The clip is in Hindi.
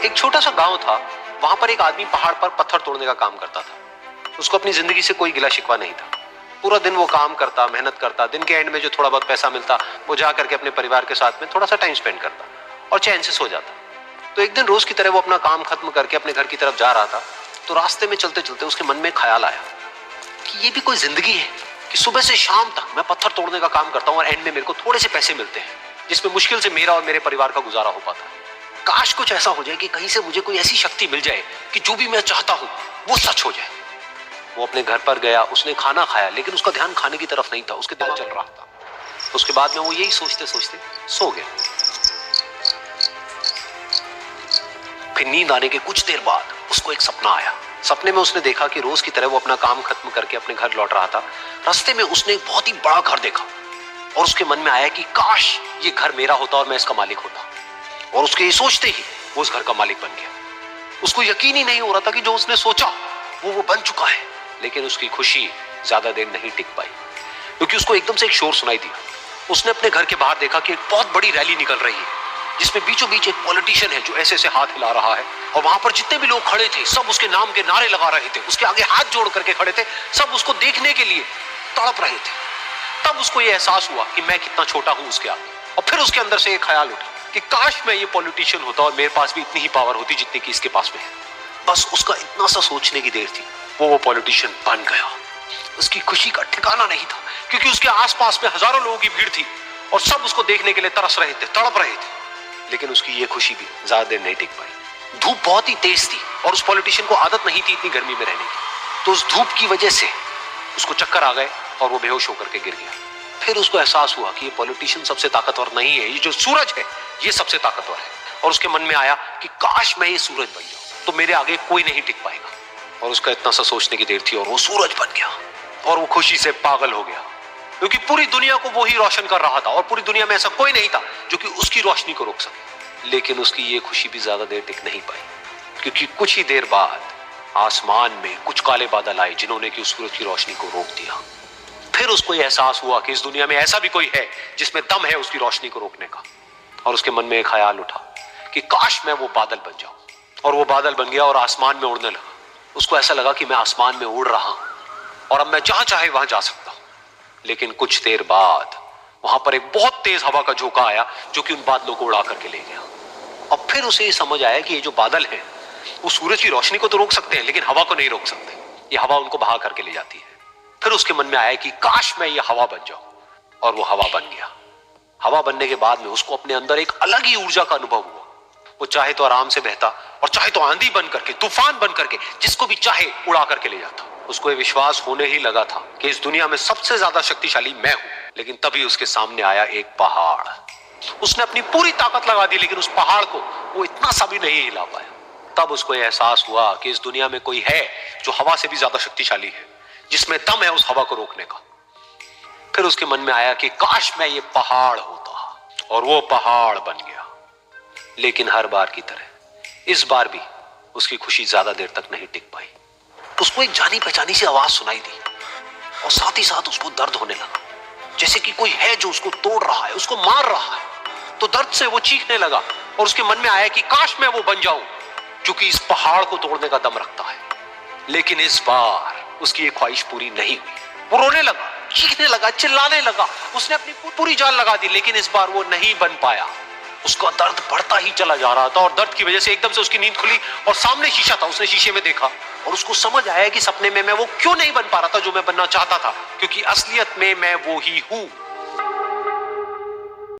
एक छोटा सा गांव था, वहां पर एक आदमी पहाड़ पर पत्थर तोड़ने का काम करता था। उसको अपनी जिंदगी से कोई गिला शिकवा नहीं था। पूरा दिन वो काम करता, मेहनत करता, दिन के एंड में जो थोड़ा बहुत पैसा मिलता वो जा करके अपने परिवार के साथ में थोड़ा सा टाइम स्पेंड करता और चैन से सो जाता। तो एक दिन रोज की तरह वो अपना काम खत्म करके अपने घर की तरफ जा रहा था, तो रास्ते में चलते चलते उसके मन में ख्याल आया कि ये भी कोई जिंदगी है कि सुबह से शाम तक मैं पत्थर तोड़ने का काम करता हूँ और एंड में मेरे को थोड़े से पैसे मिलते हैं जिसमें मुश्किल से मेरा और मेरे परिवार का गुजारा हो पाता है। काश कुछ ऐसा हो जाए कि कहीं से मुझे कोई ऐसी शक्ति मिल जाए कि जो भी मैं चाहता हूं वो सच हो जाए। वो अपने घर पर गया, उसने खाना खाया, लेकिन उसका ध्यान खाने की तरफ नहीं था, उसके दिमाग चल रहा था। उसके बाद में वो यही सोचते सोचते सो गया। फिर नींद आने के कुछ देर बाद उसको एक सपना आया। सपने में उसने देखा कि रोज की तरह वो अपना काम खत्म करके अपने घर लौट रहा था। रास्ते में उसने एक बहुत ही बड़ा घर देखा और उसके मन में आया कि काश ये घर मेरा होता और मैं इसका मालिक होता। और उसके ये सोचते ही वो उस घर का मालिक बन गया। उसको यकीन ही नहीं हो रहा था कि जो उसने सोचा वो बन चुका है। लेकिन उसकी खुशी ज्यादा देर नहीं टिक पाई, क्योंकि उसको एकदम से एक शोर सुनाई दिया। उसने अपने घर के बाहर देखा कि एक बहुत बड़ी रैली निकल रही है, जिसमें बीचों बीच एक पॉलिटिशियन है जो ऐसे ऐसे हाथ हिला रहा है, और वहां पर जितने भी लोग खड़े थे सब उसके नाम के नारे लगा रहे थे, उसके आगे हाथ जोड़ करके खड़े थे, सब उसको देखने के लिए तड़प रहे थे। तब उसको यह एहसास हुआ कि मैं कितना छोटा हूं उसके आगे। और फिर उसके अंदर से एक ख्याल उठा कि काश मैं ये पॉलिटिशियन होता और मेरे पास भी इतनी ही पावर होती जितनी कि इसके पास में है। बस उसका इतना सा सोचने की देर थी, वो पॉलिटिशियन बन गया। उसकी खुशी का ठिकाना नहीं था, क्योंकि उसके आसपास में हजारों लोगों की भीड़ थी और सब उसको देखने के लिए तरस रहे थे, तड़प रहे थे। लेकिन उसकी ये खुशी भी ज्यादा देर नहीं टिक पाई। धूप बहुत ही तेज थी और उस पॉलिटिशियन को आदत नहीं थी इतनी गर्मी में रहने की, तो उस धूप की वजह से उसको चक्कर आ गए और वो बेहोश होकर के गिर गया। फिर उसको एहसास हुआ कि ये पॉलिटिशियन सबसे ताकतवर नहीं है, ये जो सूरज है ये सबसे ताकतवर है। और उसके मन में आया कि काश मैं ये सूरज बन जाऊं तो मेरे आगे कोई नहीं टिक पाएगा। और उसका इतना सा सोचने की देर थी और वो सूरज बन गया और वो खुशी से पागल हो गया, क्योंकि पूरी दुनिया को वो ही रोशन कर रहा था और पूरी दुनिया में ऐसा कोई नहीं था जो कि उसकी रोशनी को रोक सके। लेकिन उसकी ये खुशी भी ज्यादा देर टिक नहीं पाई, क्योंकि कुछ ही देर बाद आसमान में कुछ काले बादल आए जिन्होंने कि उस सूरज की रोशनी को रोक दिया। फिर उसको यह एहसास हुआ कि इस दुनिया में ऐसा भी कोई है जिसमें दम है उसकी रोशनी को रोकने का। और उसके मन में एक ख्याल उठा कि काश मैं वो बादल बन जाऊं। और वो बादल बन गया और आसमान में उड़ने लगा। उसको ऐसा लगा कि मैं आसमान में उड़ रहा हूं और अब मैं जहां चाहे वहां जा सकता हूं। लेकिन कुछ देर बाद वहां पर एक बहुत तेज हवा का झोंका आया जो कि उन बादलों को उड़ा करके ले गया। और फिर उसे ये समझ आया कि ये जो बादल हैं वो सूरज की रोशनी को तो रोक सकते हैं लेकिन हवा को नहीं रोक सकते। ये हवा उनको बहा करके ले जाती है। फिर उसके मन में आया कि काश मैं ये हवा बन जाऊं, और वो हवा बन गया। हवा बनने के बाद में उसको अपने अंदर एक अलग ही ऊर्जा का अनुभव हुआ। वो चाहे तो आराम से बहता और चाहे तो आंधी बन करके, तूफान बन करके, जिसको भी चाहे उड़ा करके ले जाता। उसको ये विश्वास होने ही लगा था कि इस दुनिया में सबसे ज्यादा शक्तिशाली मैं हूं। लेकिन तभी उसके सामने आया एक पहाड़। उसने अपनी पूरी ताकत लगा दी लेकिन उस पहाड़ को वो इतना सा भी नहीं हिला पाया। तब उसको यह एहसास हुआ कि इस दुनिया में कोई है जो हवा से भी ज्यादा शक्तिशाली है, जिसमें दम है उस हवा को रोकने का। फिर उसके मन में आया कि काश मैं ये पहाड़ होता, और वो पहाड़ बन गया। लेकिन हर बार की तरह इस बार भी उसकी खुशी ज्यादा देर तक नहीं टिक पाई। उसको एक जानी पहचानी सी आवाज सुनाई दी और साथ ही साथ उसको दर्द होने लगा, जैसे कि कोई है जो उसको तोड़ रहा है, उसको मार रहा है। तो दर्द से वो चीखने लगा और उसके मन में आया कि काश मैं वो बन जाऊं जो कि इस पहाड़ को तोड़ने का दम रखता है। लेकिन इस बार उसकी ये ख्वाहिश पूरी नहीं हुई। वो रोने लगा, चीखने लगा, चिल्लाने लगा। उसने अपनी पूरी जान लगा दी लेकिन इस बार वो नहीं बन पाया। उसका दर्द बढ़ता ही चला जा रहा था और दर्द की वजह से एकदम से उसकी नींद खुली और सामने शीशा था। उसने शीशे में देखा और उसको समझ आया कि सपने में मैं वो क्यों नहीं बन पा रहा था जो मैं बनना चाहता था, क्योंकि असलियत में मैं वो ही हूं।